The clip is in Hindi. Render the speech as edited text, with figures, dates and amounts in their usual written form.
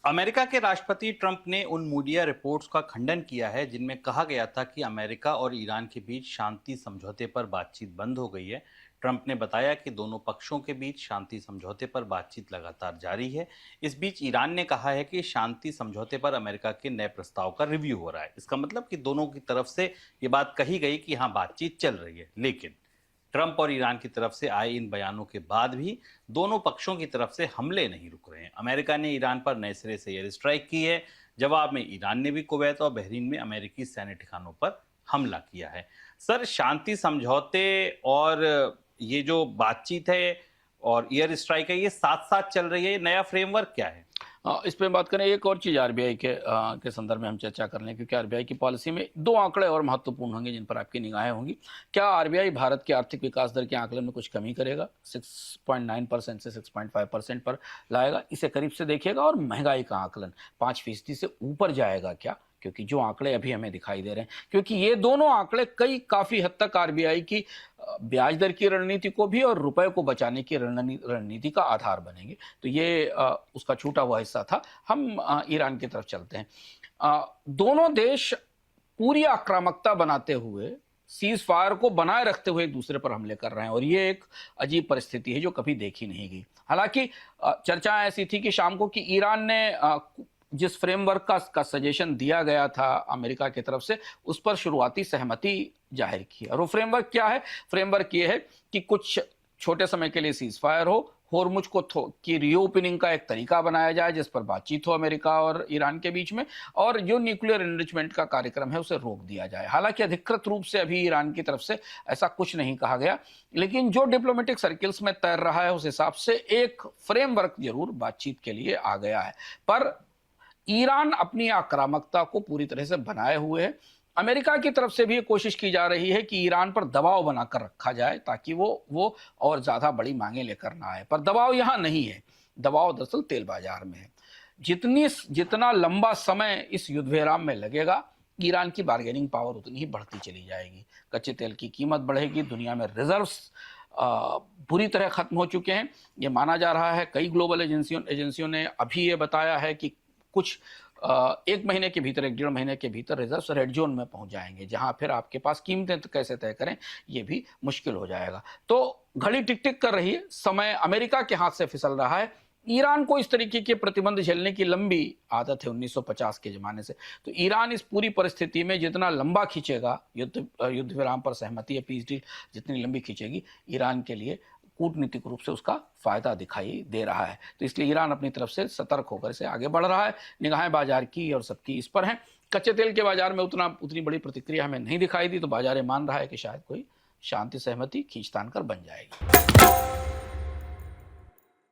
अमेरिका के राष्ट्रपति ट्रंप ने उन मीडिया रिपोर्ट्स का खंडन किया है जिनमें कहा गया था कि अमेरिका और ईरान के बीच शांति समझौते पर बातचीत बंद हो गई है। ट्रंप ने बताया कि दोनों पक्षों के बीच शांति समझौते पर बातचीत लगातार जारी है। इस बीच ईरान ने कहा है कि शांति समझौते पर अमेरिका के नए प्रस्ताव का रिव्यू हो रहा है। इसका मतलब कि दोनों की तरफ से ये बात कही गई कि हाँ, बातचीत चल रही है, लेकिन ट्रंप और ईरान की तरफ से आए इन बयानों के बाद भी दोनों पक्षों की तरफ से हमले नहीं रुक रहे हैं। अमेरिका ने ईरान पर नए सिरे से एयर स्ट्राइक की है। जवाब में ईरान ने भी कुवैत और बहरीन में अमेरिकी सैन्य ठिकानों पर हमला किया है। सर, शांति समझौते और ये जो बातचीत है और एयर स्ट्राइक है, ये साथ साथ चल रही है। नया फ्रेमवर्क क्या है? इस पे बात करें, एक और चीज़ आरबीआई के संदर्भ में हम चर्चा कर लें, क्योंकि आरबीआई की पॉलिसी में दो आंकड़े और महत्वपूर्ण होंगे जिन पर आपकी निगाहें होंगी। क्या आरबीआई भारत के आर्थिक विकास दर के आंकलन में कुछ कमी करेगा? 6.9% से 6.5% पर लाएगा, इसे करीब से देखिएगा। और महंगाई का आंकलन 5% से ऊपर जाएगा क्या? क्योंकि जो आंकड़े अभी हमें दिखाई दे रहे हैं, क्योंकि ये दोनों आंकड़े काफ़ी हद तक आरबीआई की ब्याज दर की रणनीति को भी और रुपए को बचाने की रणनीति का आधार बनेंगे। तो ये उसका छूटा हुआ हिस्सा था। हम ईरान की तरफ चलते हैं। दोनों देश पूरी आक्रामकता बनाते हुए, सीज फायर को बनाए रखते हुए एक दूसरे पर हमले कर रहे हैं, और ये एक अजीब परिस्थिति है जो कभी देखी नहीं गई। हालांकि चर्चा ऐसी थी कि शाम को कि ईरान ने जिस फ्रेमवर्क का सजेशन दिया गया था अमेरिका की तरफ से, उस पर शुरुआती सहमति जाहिर की। और वो फ्रेमवर्क क्या है? फ्रेमवर्क ये है कि कुछ छोटे समय के लिए सीज फायर हो, होर्मुज की रीओपनिंग का एक तरीका बनाया जाए जिस पर बातचीत हो अमेरिका और ईरान के बीच में, और जो न्यूक्लियर एनरिचमेंट का कार्यक्रम है उसे रोक दिया जाए। हालांकि अधिकृत रूप से अभी ईरान की तरफ से ऐसा कुछ नहीं कहा गया, लेकिन जो डिप्लोमेटिक सर्किल्स में तैर रहा है उस हिसाब से एक फ्रेमवर्क जरूर बातचीत के लिए आ गया है। पर ईरान अपनी आक्रामकता को पूरी तरह से बनाए हुए है। अमेरिका की तरफ से भी कोशिश की जा रही है कि ईरान पर दबाव बनाकर रखा जाए ताकि वो और ज्यादा बड़ी मांगे लेकर ना आए। पर दबाव यहां नहीं है, दबाव दरअसल तेल बाजार में है। जितना लंबा समय इस युद्ध विराम में लगेगा, ईरान की बार्गेनिंग पावर उतनी ही बढ़ती चली जाएगी। कच्चे तेल की कीमत बढ़ेगी, दुनिया में रिजर्व्स बुरी तरह खत्म हो चुके हैं। ये माना जा रहा है, कई ग्लोबल एजेंसियों ने अभी ये बताया है कि कुछ एक महीने के भीतर, 1-1.5 महीने के भीतर रिजर्व रेड जोन में पहुंच जाएंगे, जहां फिर आपके पास कीमतें कैसे तय करें ये भी मुश्किल हो जाएगा। तो घड़ी टिक टिक कर रही है, समय अमेरिका के हाथ से फिसल रहा है। ईरान को इस तरीके के प्रतिबंध झेलने की लंबी आदत है 1950 के जमाने से। तो ईरान इस पूरी परिस्थिति में जितना लंबा खींचेगा, युद्ध विराम पर सहमति या पीस डील जितनी लंबी खींचेगी, ईरान के लिए कूटनीतिक रूप से उसका फायदा दिखाई दे रहा है। तो इसलिए ईरान अपनी तरफ से सतर्क होकर से आगे बढ़ रहा है। निगाहें बाजार की और सबकी इस पर हैं। कच्चे तेल के बाजार में उतनी बड़ी प्रतिक्रिया हमें नहीं दिखाई दी, तो बाजार मान रहा है कि शायद कोई शांति सहमति खींचतान कर बन जाएगी।